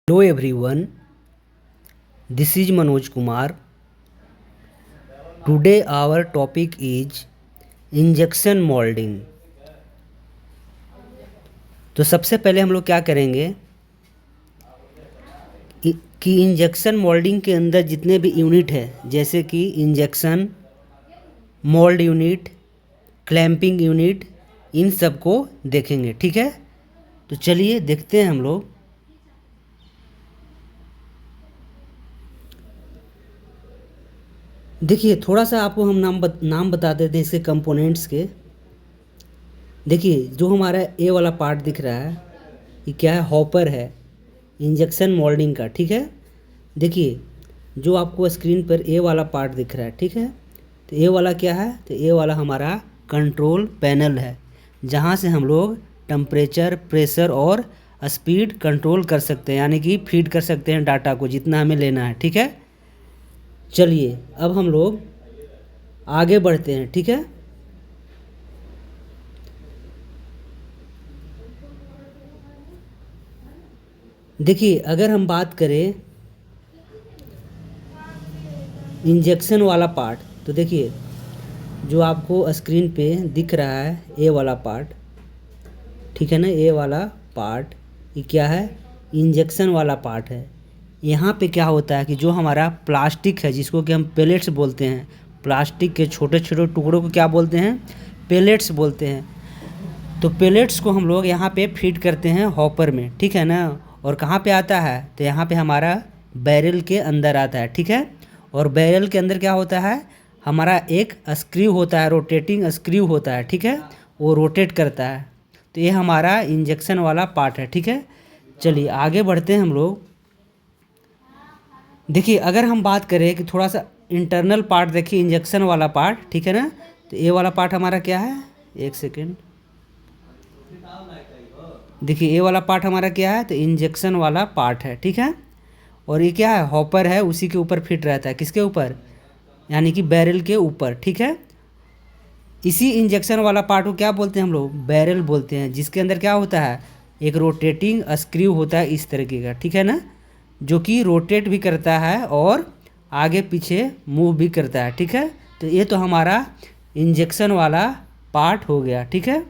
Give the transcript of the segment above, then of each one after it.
Hello everyone, this is Manoj Kumar. Today our topic is injection moulding. तो सबसे पहले हम लोग क्या करेंगे कि इंजेक्शन मोल्डिंग के अंदर जितने भी यूनिट है, जैसे कि injection mould unit, clamping unit, इन सब को देखेंगे। ठीक है, तो चलिए देखते हैं हम लोग। देखिए थोड़ा सा आपको हम नाम बता देते हैं इसके कंपोनेंट्स के। देखिए जो हमारा ए वाला पार्ट दिख रहा है, ये क्या है? हॉपर है इंजेक्शन मोल्डिंग का। ठीक है, देखिए जो आपको स्क्रीन पर ए वाला पार्ट दिख रहा है, ठीक है, तो ए वाला क्या है? तो ए वाला हमारा कंट्रोल पैनल है, जहाँ से हम लोग टेम्परेचर, प्रेशर और स्पीड कंट्रोल कर सकते हैं, यानी कि फीड कर सकते हैं डाटा को जितना हमें लेना है। ठीक है, चलिए अब हम लोग आगे बढ़ते हैं। ठीक है, देखिए अगर हम बात करें इंजेक्शन वाला पार्ट, तो देखिए जो आपको स्क्रीन पे दिख रहा है ए वाला पार्ट, ठीक है ना, ए वाला पार्ट ये क्या है? इंजेक्शन वाला पार्ट है। यहाँ पे क्या होता है कि जो हमारा प्लास्टिक है, जिसको कि हम पेलेट्स बोलते हैं, प्लास्टिक के छोटे छोटे टुकड़ों को क्या बोलते हैं? पेलेट्स बोलते हैं। तो पेलेट्स को हम लोग यहाँ पे फीड करते हैं हॉपर में, ठीक है ना। और कहाँ पे आता है? तो यहाँ पे हमारा बैरल के अंदर आता है। ठीक है, और बैरल के अंदर क्या होता है? हमारा एक स्क्रू होता है, रोटेटिंग स्क्रू होता है। ठीक है, वो रोटेट करता है। तो ये हमारा इंजेक्शन वाला पार्ट है। ठीक है, चलिए आगे बढ़ते हैं हम लोग। देखिए अगर हम बात करें कि थोड़ा सा इंटरनल पार्ट देखिए, इंजेक्शन वाला पार्ट, ठीक है ना, तो ये वाला पार्ट हमारा क्या है? एक सेकेंड, देखिए ये वाला पार्ट हमारा क्या है? तो इंजेक्शन वाला पार्ट है। ठीक है, और ये क्या है? हॉपर है, उसी के ऊपर फिट रहता है। किसके ऊपर? यानी कि बैरल के ऊपर। ठीक है, इसी इंजेक्शन वाला पार्ट को क्या बोलते हैं हम लोग? बैरल बोलते हैं, जिसके अंदर क्या होता है? एक रोटेटिंग स्क्रू होता है इस तरीके का, ठीक है ना, जो कि रोटेट भी करता है और आगे पीछे मूव भी करता है। ठीक है, तो ये तो हमारा इंजेक्शन वाला पार्ट हो गया। ठीक है,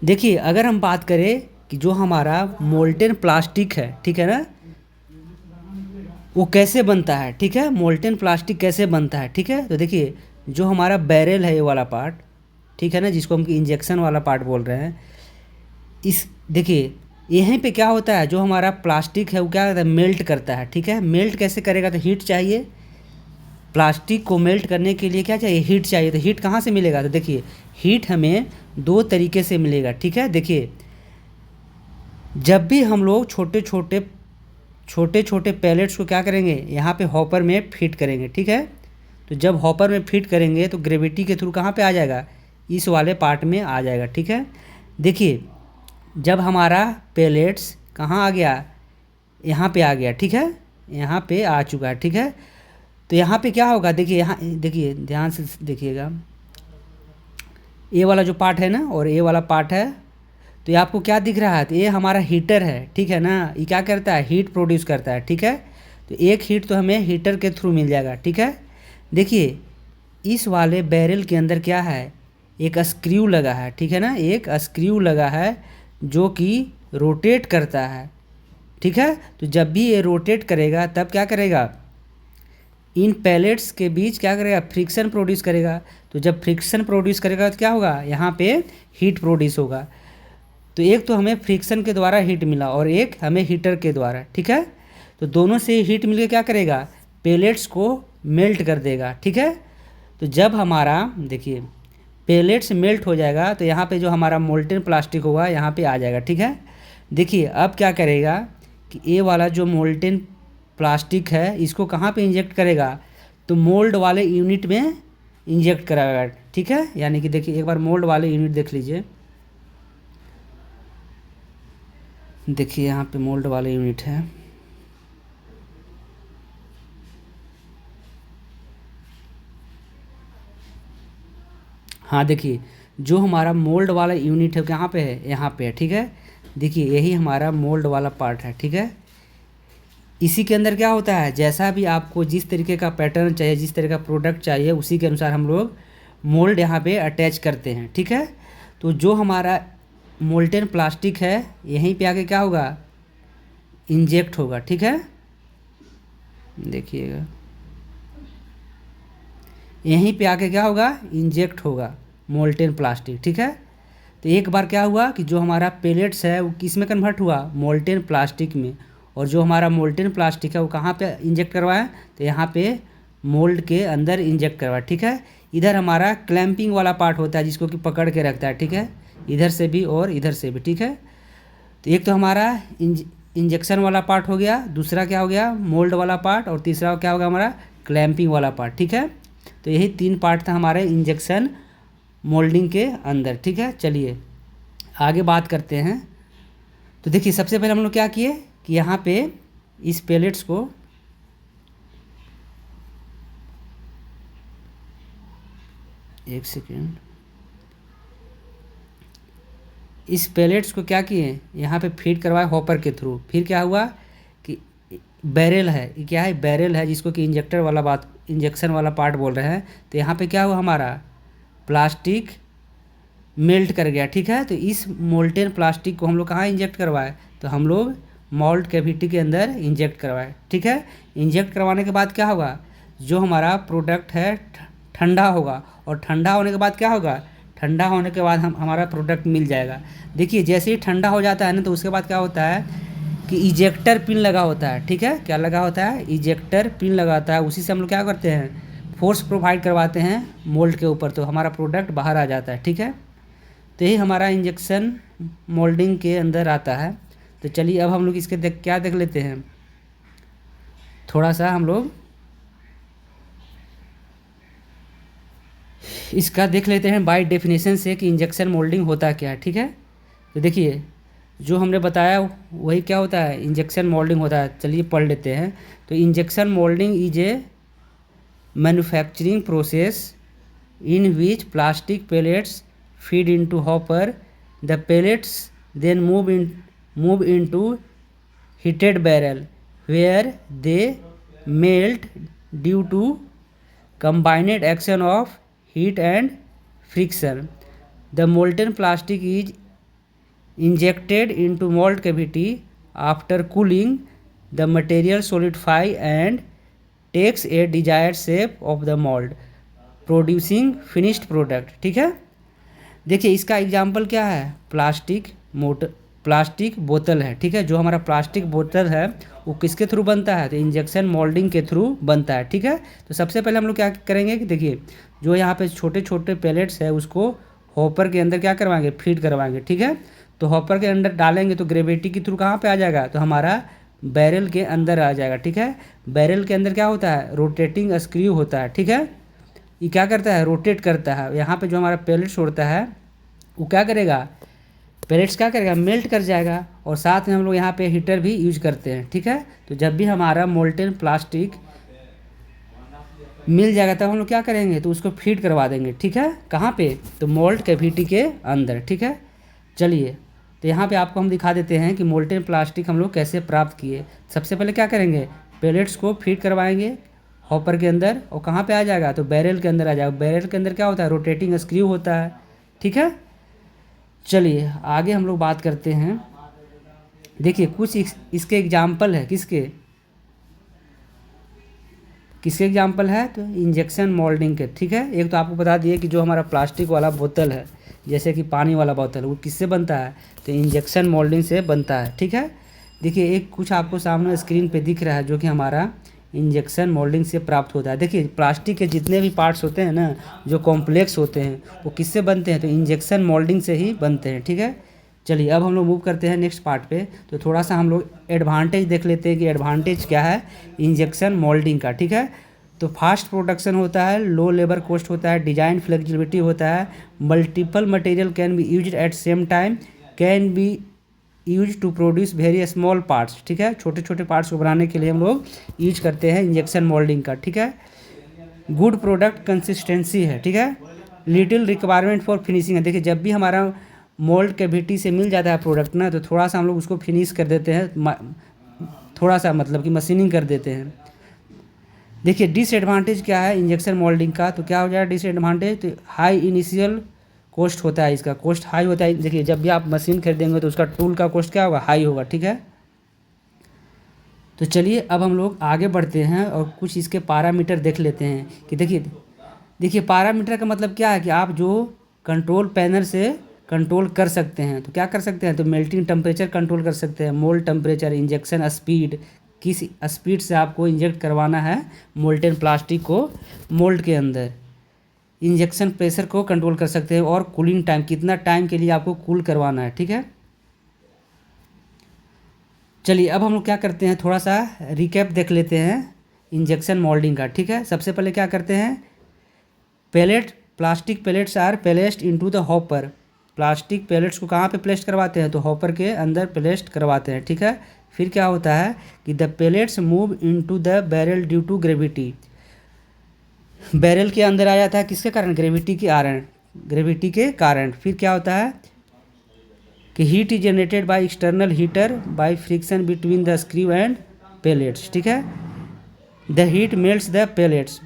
देखिए अगर हम बात करें कि जो हमारा मोल्टेन प्लास्टिक है, ठीक है ना, वो कैसे बनता है? ठीक है, मोल्टेन प्लास्टिक कैसे बनता है? ठीक है, तो देखिए जो हमारा बैरल है, ये वाला पार्ट, ठीक है ना, जिसको हम इंजेक्शन वाला पार्ट बोल रहे हैं, इस देखिए यहीं पे क्या होता है? जो हमारा प्लास्टिक है वो क्या करता है? मेल्ट करता है। ठीक है, मेल्ट कैसे करेगा? तो हीट चाहिए। प्लास्टिक को मेल्ट करने के लिए क्या चाहिए? हीट चाहिए। तो हीट कहाँ से मिलेगा? तो देखिए हीट हमें दो तरीके से मिलेगा। ठीक है, देखिए जब भी हम लोग छोटे छोटे पैलेट्स को क्या करेंगे? यहाँ पे हॉपर में फिट करेंगे। ठीक है, तो जब हॉपर में फिट करेंगे तो ग्रेविटी के थ्रू कहाँ पे आ जाएगा? इस वाले पार्ट में आ जाएगा। ठीक है, देखिए जब हमारा पैलेट्स कहाँ आ गया? यहाँ पे आ गया। ठीक है, यहाँ पे आ चुका है। ठीक है, तो यहाँ पे क्या होगा? देखिए यहाँ देखिए ध्यान से देखिएगा, ए वाला जो पार्ट है ना और ए वाला पार्ट है, तो ये आपको क्या दिख रहा है? तो ये हमारा हीटर है। ठीक है ना, ये क्या करता है? हीट प्रोड्यूस करता है। ठीक है, तो एक हीट तो हमें हीटर के थ्रू मिल जाएगा। ठीक है, देखिए इस वाले बैरल के अंदर क्या है? एक स्क्रू लगा है। ठीक है ना, एक स्क्रू लगा है जो कि रोटेट करता है। ठीक है, तो जब भी ये रोटेट करेगा तब क्या करेगा? इन पैलेट्स के बीच क्या करेगा? फ्रिक्शन प्रोड्यूस करेगा। तो जब फ्रिक्शन प्रोड्यूस करेगा तो क्या होगा? यहाँ पे हीट प्रोड्यूस होगा। तो एक तो हमें फ्रिक्शन के द्वारा हीट मिला और एक हमें हीटर के द्वारा। ठीक है, तो दोनों से हीट मिलकर क्या करेगा? पेलेट्स को मेल्ट कर देगा। ठीक है, तो जब हमारा देखिए पेलेट्स मेल्ट हो जाएगा तो यहाँ पे जो हमारा मोल्टेन प्लास्टिक होगा यहाँ पे आ जाएगा। ठीक है, देखिए अब क्या करेगा कि ये वाला जो मोल्टेन प्लास्टिक है इसको कहाँ पे इंजेक्ट करेगा? तो मोल्ड वाले यूनिट में इंजेक्ट कराएगा। ठीक है, यानी कि देखिए एक बार मोल्ड वाले यूनिट देख लीजिए, देखिए यहाँ पे मोल्ड वाले यूनिट है। हाँ देखिए जो हमारा मोल्ड वाला यूनिट है कहाँ पे है? यहाँ पे है। ठीक है, देखिए यही हमारा मोल्ड वाला पार्ट है। ठीक है, इसी के अंदर क्या होता है, जैसा भी आपको जिस तरीके का पैटर्न चाहिए, जिस तरह का प्रोडक्ट चाहिए, उसी के अनुसार हम लोग मोल्ड यहाँ पे अटैच करते हैं, ठीक है। तो जो हमारा मोल्टेन प्लास्टिक है यहीं पे आके क्या होगा, इंजेक्ट होगा, ठीक है। देखिएगा यहीं पे आके क्या होगा, इंजेक्ट होगा मोल्टेन प्लास्टिक, ठीक है। तो एक बार क्या हुआ कि जो हमारा पेलेट्स है वो किस में कन्वर्ट हुआ, मोल्टेन प्लास्टिक में। और जो हमारा मोल्टेन प्लास्टिक है वो कहाँ पे इंजेक्ट करवाया, तो यहाँ पे मोल्ड के अंदर इंजेक्ट करवाया, ठीक है। इधर हमारा क्लैंपिंग वाला पार्ट होता है जिसको कि पकड़ के रखता है, ठीक है, इधर से भी और इधर से भी, ठीक है। तो एक तो हमारा इंजेक्शन वाला पार्ट हो गया, दूसरा क्या हो गया, मोल्ड वाला पार्ट, और तीसरा क्या होगा हमारा क्लैंपिंग वाला पार्ट, ठीक है। तो यही 3 पार्ट था हमारे इंजेक्शन मोल्डिंग के अंदर, ठीक है। चलिए आगे बात करते हैं। तो देखिए सबसे पहले हम लोग क्या किए कि यहाँ पे इस पेलेट्स को एक सेकेंड, इस पेलेट्स को क्या किए, यहाँ पे फीड करवाए हॉपर के थ्रू। फिर क्या हुआ कि बैरल है, ये क्या है, बैरल है जिसको कि इंजेक्शन वाला पार्ट बोल रहे हैं। तो यहाँ पे क्या हुआ, हमारा प्लास्टिक मेल्ट कर गया, ठीक है। तो इस मोल्टेन प्लास्टिक को हम लोग कहाँ इंजेक्ट करवाए, तो हम लोग मोल्ड कैविटी के अंदर इंजेक्ट करवाए, ठीक है। इंजेक्ट करवाने के बाद क्या होगा, जो हमारा प्रोडक्ट है ठंडा होगा, और ठंडा होने के बाद क्या होगा, ठंडा होने के बाद हमारा प्रोडक्ट मिल जाएगा। देखिए जैसे ही ठंडा हो जाता है ना, तो उसके बाद क्या होता है कि इजेक्टर पिन लगा होता है, ठीक है। क्या लगा होता है, इजेक्टर पिन लगाता है, उसी से हम लोग क्या करते हैं, फोर्स प्रोवाइड करवाते हैं मोल्ड के ऊपर, तो हमारा प्रोडक्ट बाहर आ जाता है, ठीक है। तो यही हमारा इंजेक्शन मोल्डिंग के अंदर आता है। तो चलिए अब हम लोग इसके क्या देख लेते हैं, थोड़ा सा हम लोग इसका देख लेते हैं बाय डेफिनेशन से कि इंजेक्शन मोल्डिंग होता क्या है, ठीक है। तो देखिए जो हमने बताया वही क्या होता है, इंजेक्शन मोल्डिंग होता है। चलिए पढ़ लेते हैं। तो injection moulding is a manufacturing process in which plastic pellets feed into hopper. The pellets then move into heated barrel where they melt due to combined action of heat and friction. The molten plastic is injected into mold cavity. After cooling, the material solidify and takes a desired shape of the mold, producing finished product, ठीक है। देखिए इसका example क्या है, plastic बोतल है, ठीक है। जो हमारा प्लास्टिक बोतल है वो किसके थ्रू बनता है, तो इंजेक्शन मोल्डिंग के थ्रू बनता है, ठीक है। तो सबसे पहले हम लोग क्या करेंगे कि देखिए जो यहाँ पे छोटे छोटे पैलेट्स है उसको हॉपर के अंदर क्या करवाएंगे, फीड करवाएंगे, ठीक है। तो हॉपर के अंदर डालेंगे तो ग्रेविटी के थ्रू कहाँ पे आ जाएगा, तो हमारा बैरल के अंदर आ जाएगा, ठीक है। बैरल के अंदर क्या होता है, रोटेटिंग स्क्रू होता है, ठीक है। ये क्या करता है, रोटेट करता है। यहाँ पे जो हमारा पैलेट्स होता है वो क्या करेगा, पैलेट्स क्या करेगा, मेल्ट कर जाएगा। और साथ में हम लोग यहाँ पे हीटर भी यूज करते हैं, ठीक है। तो जब भी हमारा मोल्टेन प्लास्टिक मिल जाएगा तब हम लोग क्या करेंगे, तो उसको फीड करवा देंगे, ठीक है। कहाँ पे, तो मोल्ड कैविटी के अंदर, ठीक है। चलिए तो यहाँ पे आपको हम दिखा देते हैं कि मोल्टेन प्लास्टिक हम लोग कैसे प्राप्त किए। सबसे पहले क्या करेंगे, पैलेट्स को फीड करवाएंगे हॉपर के अंदर, और कहाँ पे आ जाएगा, तो बैरल के अंदर आ जाएगा। बैरल के अंदर क्या होता है, रोटेटिंग स्क्रू होता है, ठीक है। चलिए आगे हम लोग बात करते हैं। देखिए कुछ इसके एग्जाम्पल है, किसके एग्जाम्पल है, तो इंजेक्शन मोल्डिंग के, ठीक है। एक तो आपको बता दिए कि जो हमारा प्लास्टिक वाला बोतल है, जैसे कि पानी वाला बोतल, वो किससे बनता है, तो इंजेक्शन मोल्डिंग से बनता है, ठीक है। देखिए एक कुछ आपको सामने स्क्रीन पे दिख रहा है जो कि हमारा इंजेक्शन मोल्डिंग से प्राप्त होता है। देखिए प्लास्टिक के जितने भी पार्ट्स होते हैं ना, जो कॉम्प्लेक्स होते हैं, वो किससे बनते हैं, तो इंजेक्शन मोल्डिंग से ही बनते हैं, ठीक है। चलिए अब हम लोग मूव करते हैं नेक्स्ट पार्ट पे। तो थोड़ा सा हम लोग एडवांटेज देख लेते हैं कि एडवांटेज क्या है इंजेक्शन मोल्डिंग का, ठीक है। तो फास्ट प्रोडक्शन होता है, लो लेबर कॉस्ट होता है, डिजाइन फ्लेक्सिबिलिटी होता है, multiple material can be used at same time, can be use to produce very small parts, ठीक है। छोटे छोटे पार्ट्स को बनाने के लिए हम लोग यूज करते हैं इंजेक्शन मोल्डिंग का, ठीक है। गुड प्रोडक्ट कंसिस्टेंसी है, ठीक है। लिटिल रिक्वायरमेंट फॉर फिनिशिंग है। देखिए जब भी हमारा मोल्ड कैविटी से मिल जाता है प्रोडक्ट ना, तो थोड़ा सा हम लोग उसको फिनिश कर देते हैं, थोड़ा सा मतलब कि मशीनिंग कर देते हैं। देखिए डिसएडवांटेज क्या है इंजेक्शन मोल्डिंग का, तो क्या हो जाएगा डिसएडवांटेज, तो हाई इनिशियल कॉस्ट होता है, इसका कॉस्ट हाई होता है। देखिए जब भी आप मशीन खरीदेंगे तो उसका टूल का कॉस्ट क्या होगा, हाई होगा, ठीक है। तो चलिए अब हम लोग आगे बढ़ते हैं और कुछ इसके पैरामीटर देख लेते हैं कि देखिए पैरामीटर का मतलब क्या है कि आप जो कंट्रोल पैनल से कंट्रोल कर सकते हैं। तो क्या कर सकते हैं, तो मेल्टिंग टेम्परेचर कंट्रोल कर सकते हैं, मोल्ड टेम्परेचर, इंजेक्शन स्पीड, किस स्पीड से आपको इंजेक्ट करवाना है मोल्टेन प्लास्टिक को मोल्ड के अंदर, इंजेक्शन प्रेशर को कंट्रोल कर सकते हैं, और कूलिंग टाइम, कितना टाइम के लिए आपको कूल करवाना है, ठीक है। चलिए अब हम लोग क्या करते हैं, थोड़ा सा रिकैप देख लेते हैं इंजेक्शन मोल्डिंग का, ठीक है। सबसे पहले क्या करते हैं, plastic pellets are placed into the hopper. Plastic pellets को कहाँ पे प्लेस करवाते हैं, तो हॉपर के अंदर प्लेस करवाते हैं, ठीक है। फिर क्या होता है कि the pellets move into the barrel due to gravity. Barrel के अंदर आ जाता है किसके कारण, ग्रेविटी के कारण। फिर क्या होता है कि heat is generated by external heater by friction between the screw and pellets, ठीक है। The heat melts the pellets.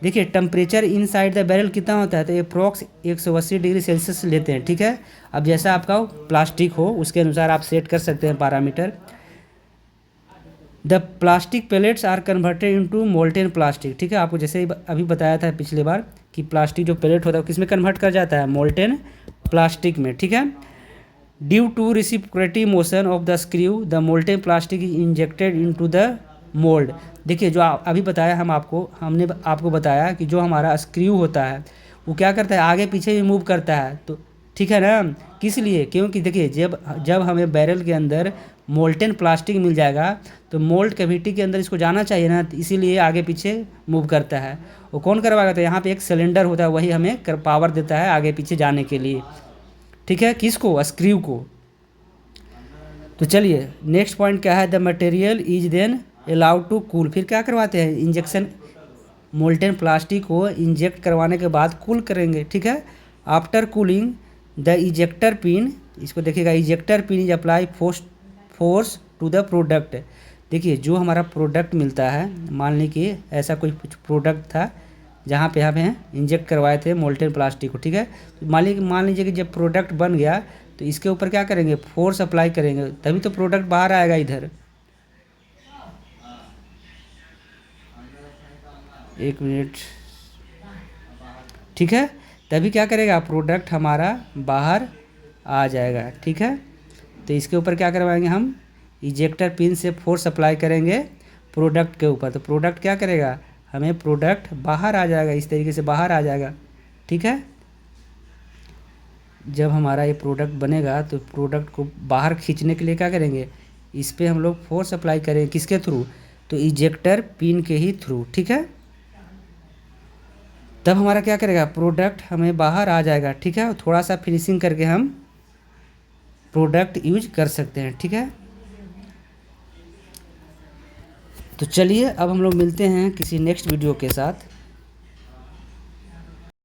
देखिए टेम्परेचर इनसाइड द बैरल कितना होता है, तो अप्रॉक्स 180 डिग्री सेल्सियस लेते हैं, ठीक है। अब जैसा आपका प्लास्टिक हो उसके अनुसार आप सेट कर सकते हैं parameter. The plastic pellets are converted into molten plastic, ठीक है। आपको जैसे अभी बताया था पिछली बार कि प्लास्टिक जो पैलेट होता है किस में कन्वर्ट कर जाता है, मोल्टेन प्लास्टिक में, ठीक है। Due to reciprocative motion of the screw the molten plastic is injected into the mould. देखिए जो अभी बताया हमने आपको बताया कि जो हमारा स्क्रू होता है वो क्या करता है, आगे पीछे भी मूव करता है, तो ठीक है ना। किस लिए, क्योंकि देखिए जब हमें बैरल के अंदर मोल्टेन प्लास्टिक मिल जाएगा तो मोल्ड कैविटी के अंदर इसको जाना चाहिए ना, तो इसीलिए आगे पीछे मूव करता है। वो कौन करवाएगा, तो यहाँ पे एक सिलेंडर होता है, वही हमें पावर देता है आगे पीछे जाने के लिए, ठीक है। किसको, स्क्रू को। तो चलिए नेक्स्ट पॉइंट क्या है, the material is then allowed to cool. फिर क्या करवाते हैं, इंजेक्शन मोल्टेन प्लास्टिक को इंजेक्ट करवाने के बाद कूल करेंगे, ठीक है। After cooling the ejector pin, इसको देखिएगा, ejector pin is apply force to the product. देखिए जो हमारा प्रोडक्ट मिलता है, मान लीजिए ऐसा कोई कुछ प्रोडक्ट था जहाँ पे हमें इंजेक्ट करवाए थे मोल्टेन प्लास्टिक को, ठीक है। तो मान लीजिए कि जब प्रोडक्ट बन गया तो इसके ऊपर क्या करेंगे, फोर्स अप्लाई करेंगे, तभी तो प्रोडक्ट बाहर आएगा इधर। एक मिनट, ठीक है, तभी क्या करेगा, प्रोडक्ट हमारा बाहर आ जाएगा, ठीक है। तो इसके ऊपर क्या करवाएंगे हम, इजेक्टर पिन से फोर्स अप्लाई करेंगे प्रोडक्ट के ऊपर, तो प्रोडक्ट क्या करेगा, हमें प्रोडक्ट बाहर आ जाएगा, इस तरीके से बाहर आ जाएगा, ठीक है। जब हमारा ये प्रोडक्ट बनेगा तो प्रोडक्ट को बाहर खींचने के लिए क्या करेंगे, इस पर हम लोग फोर्स अप्लाई करेंगे, किसके थ्रू, तो इजेक्टर पिन के ही थ्रू, ठीक है। तब हमारा क्या करेगा, प्रोडक्ट हमें बाहर आ जाएगा, ठीक है। थोड़ा सा फिनिशिंग करके हम प्रोडक्ट यूज कर सकते हैं, ठीक है। तो चलिए अब हम लोग मिलते हैं किसी नेक्स्ट वीडियो के साथ।